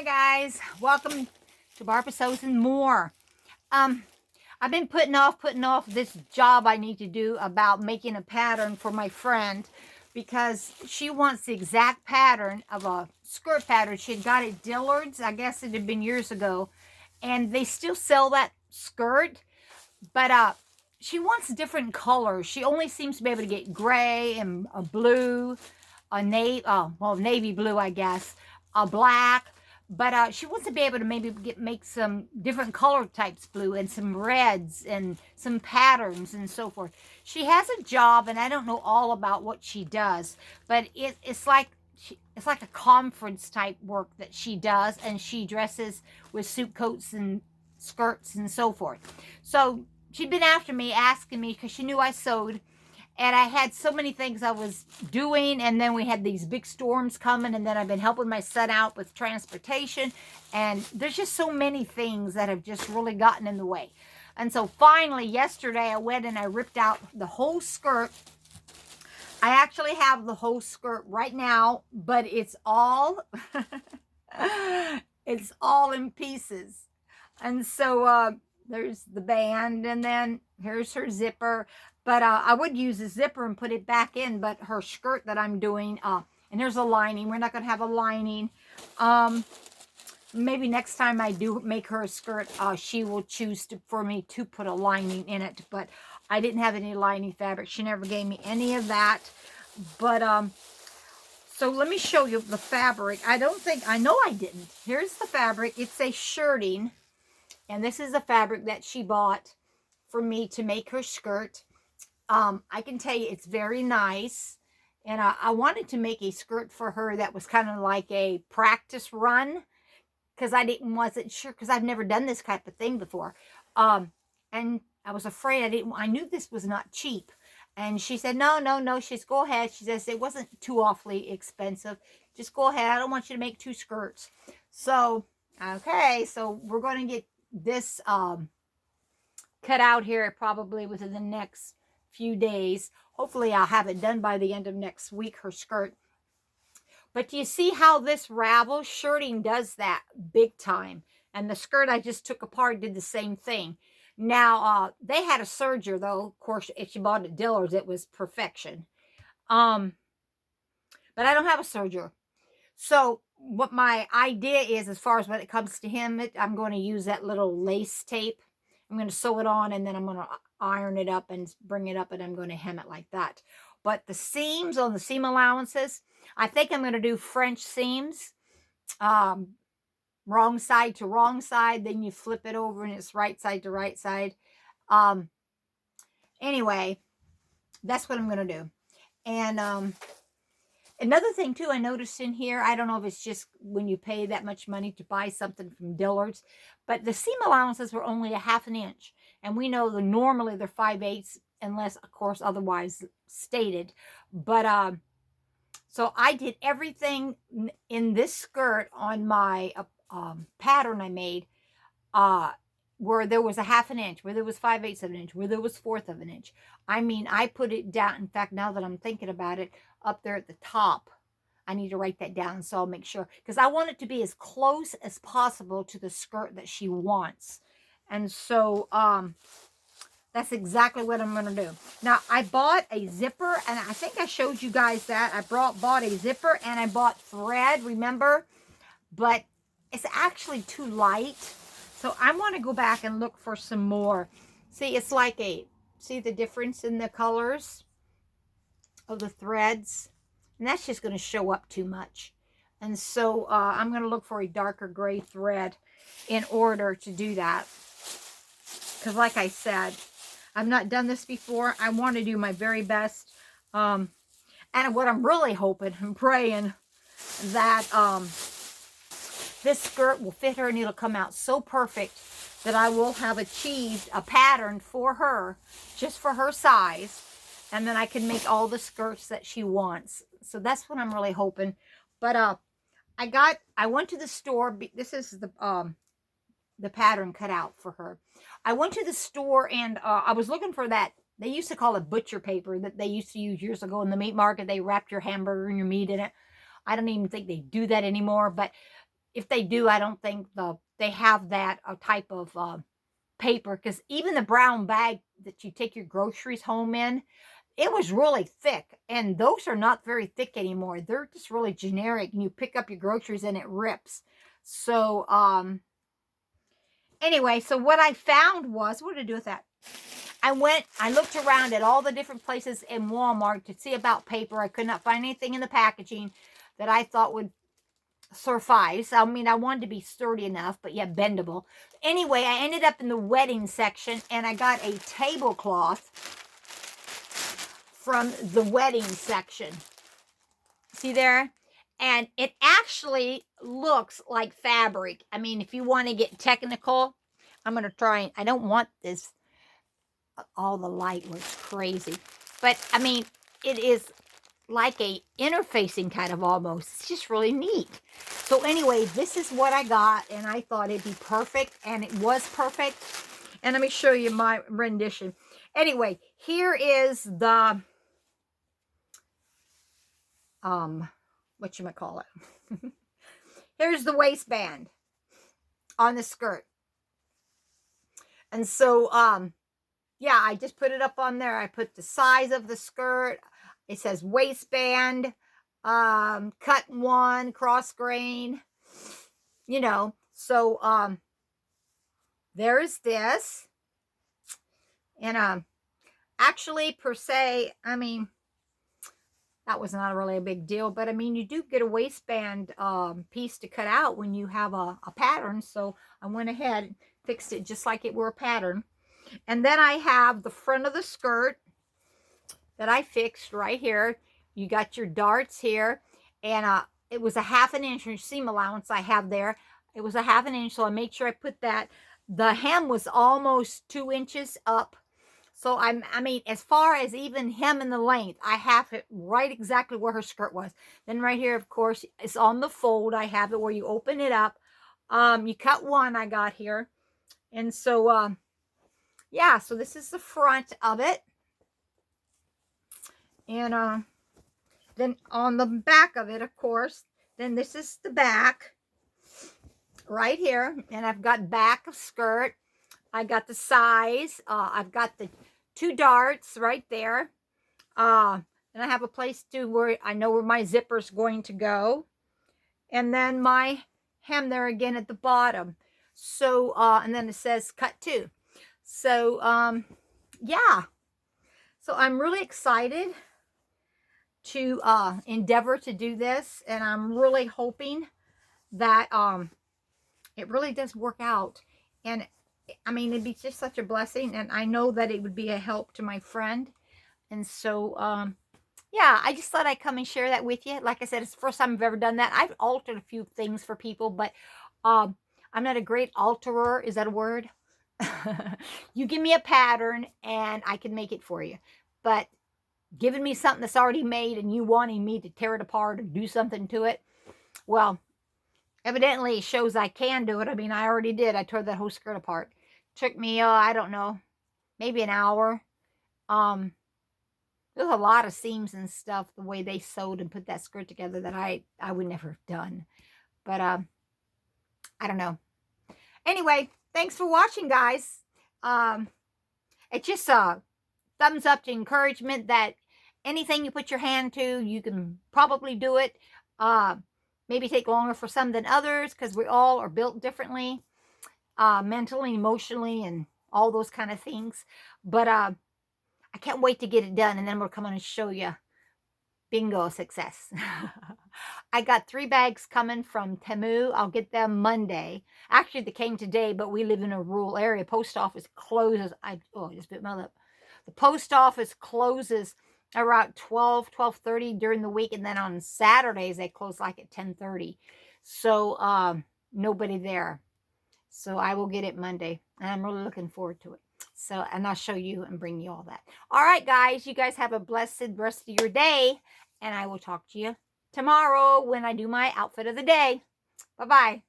Hi guys, welcome to Barbara Sews and More. I've been putting off this job I need to do about making a pattern for my friend because she wants the exact pattern of a skirt pattern. She had got it at Dillard's, I guess it had been years ago, and they still sell that skirt, but she wants different colors. She only seems to be able to get gray and a blue, a navy blue, I guess, a black. But she wants to be able to maybe make some different color types blue and some reds and some patterns and so forth. She has a job, and I don't know all about what she does, but it's like a conference type work that she does, and she dresses with suit coats and skirts and so forth. So she'd been after me, asking me, because she knew I sewed, and I had so many things I was doing, and then we had these big storms coming, and then I've been helping my son out with transportation, and there's just so many things that have just really gotten in the way. And so finally yesterday I went and I ripped out the whole skirt. I actually have the whole skirt right now, but it's all it's all in pieces. And so there's the band, and then here's her zipper. But I would use a zipper and put it back in, but her skirt that I'm doing, and here's a lining. We're not going to have a lining. Maybe next time I do make her a skirt, she will choose for me to put a lining in it. But I didn't have any lining fabric. She never gave me any of that. But so let me show you the fabric. I know I didn't. Here's the fabric. It's a shirting. And this is the fabric that she bought for me to make her skirt. I can tell you it's very nice. And I wanted to make a skirt for her that was kind of like a practice run, because wasn't sure, because I've never done this type of thing before. And I was afraid I knew this was not cheap. And she said, no. She says, go ahead. She says, it wasn't too awfully expensive. Just go ahead. I don't want you to make two skirts. So, okay. So we're going to get this cut out here probably within the next few days. Hopefully I'll have it done by the end of next week, her skirt. But do you see how this ravel shirting does that big time? And the skirt I just took apart did the same thing. Now, they had a serger, though. Of course, if you bought it at Dillard's, it was perfection. But I don't have a serger. So what my idea is, as far as when it comes to him, I'm going to use that little lace tape. I'm going to sew it on, and then I'm going to iron it up and bring it up, and I'm going to hem it like that. But the seams on the seam allowances, I think I'm going to do French seams. Wrong side to wrong side, then you flip it over and it's right side to right side. Anyway, that's what I'm going to do. And another thing too I noticed in here, I don't know if it's just when you pay that much money to buy something from Dillard's, but the seam allowances were only a ½ inch. And we know that normally they're 5/8, unless of course otherwise stated. But so I did everything in this skirt on my pattern I made, where there was a ½ inch, where there was 5/8 of an inch, where there was 1/4 of an inch. I mean, I put it down. In fact, now that I'm thinking about it, up there at the top, I need to write that down, so I'll make sure, because I want it to be as close as possible to the skirt that she wants. And so that's exactly what I'm going to do. Now, I bought a zipper, and I think I showed you guys that. I bought a zipper, and I bought thread, remember? But it's actually too light. So I want to go back and look for some more. See, it's like see the difference in the colors of the threads? And that's just going to show up too much. And so I'm going to look for a darker gray thread in order to do that. Because like I said, I've not done this before. I want to do my very best. And what I'm really hoping and praying that this skirt will fit her, and it'll come out so perfect that I will have achieved a pattern for her, just for her size, and then I can make all the skirts that she wants. So that's what I'm really hoping. But I went to the store. This is the pattern cut out for her. I went to the store, and I was looking for that. They used to call it butcher paper that they used to use years ago in the meat market. They wrapped your hamburger and your meat in it. I don't even think they do that anymore, but if they do, I don't think they have that type of paper, because even the brown bag that you take your groceries home in, it was really thick, and those are not very thick anymore. They're just really generic, and you pick up your groceries and it rips. So anyway, so what I found was, what did I do with that? I looked around at all the different places in Walmart to see about paper. I could not find anything in the packaging that I thought would suffice. I mean, I wanted to be sturdy enough, but yet bendable. Anyway, I ended up in the wedding section, and I got a tablecloth from the wedding section. See there? And it actually looks like fabric. I mean, if you want to get technical, I'm going to try. I don't want this. All the light was crazy. But, I mean, it is like a interfacing kind of almost. It's just really neat. So anyway, this is what I got, and I thought it'd be perfect, and it was perfect. And let me show you my rendition. Anyway, here is the whatchamacallit. Here's the waistband on the skirt. And so yeah, I just put it up on there. I put the size of the skirt. It says waistband, cut 1, cross grain, you know. So there's this. And actually, per se, I mean, that was not really a big deal. But, I mean, you do get a waistband piece to cut out when you have a pattern. So I went ahead and fixed it just like it were a pattern. And then I have the front of the skirt that I fixed right here. You got your darts here. And it was a 1/2 inch seam allowance I have there. It was a 1/2 inch, so I made sure I put that. The hem was almost 2 inches up. So I mean, as far as even hem and the length, I have it right exactly where her skirt was. Then right here, of course, it's on the fold. I have it where you open it up. You cut 1 I got here. And so, yeah, so this is the front of it. And then on the back of it, of course, then this is the back right here. And I've got back of skirt. I got the size. I've got the 2 darts right there. And I have a place to where I know where my zipper's going to go. And then my hem there again at the bottom. So, and then it says cut 2. So, yeah. So I'm really excited to endeavor to do this. And I'm really hoping that it really does work out. And I mean, it'd be just such a blessing, and I know that it would be a help to my friend. And so, yeah, I just thought I'd come and share that with you. Like I said, it's the first time I've ever done that. I've altered a few things for people, but I'm not a great alterer. Is that a word? You give me a pattern, and I can make it for you. But giving me something that's already made and you wanting me to tear it apart or do something to it, well, evidently it shows I can do it. I mean, I already did. I tore that whole skirt apart. Took me, I don't know, maybe an hour. There's a lot of seams and stuff, the way they sewed and put that skirt together, that I would never have done. But I don't know. Anyway, thanks for watching, guys. It's just a thumbs up to encouragement that anything you put your hand to, you can probably do it. Maybe take longer for some than others, because we all are built differently. Mentally, emotionally, and all those kind of things. But I can't wait to get it done, and then we'll come on and show you. Bingo, success. I got 3 bags coming from Temu. I'll get them Monday. Actually, they came today, but we live in a rural area. Post office closes. I just bit my lip. The post office closes around 12:30 during the week, and then on Saturdays they close like at 10:30. So nobody there. So I will get it Monday, and I'm really looking forward to it. So, and I'll show you and bring you all that. All right, guys, you guys have a blessed rest of your day, and I will talk to you tomorrow when I do my outfit of the day. Bye-bye.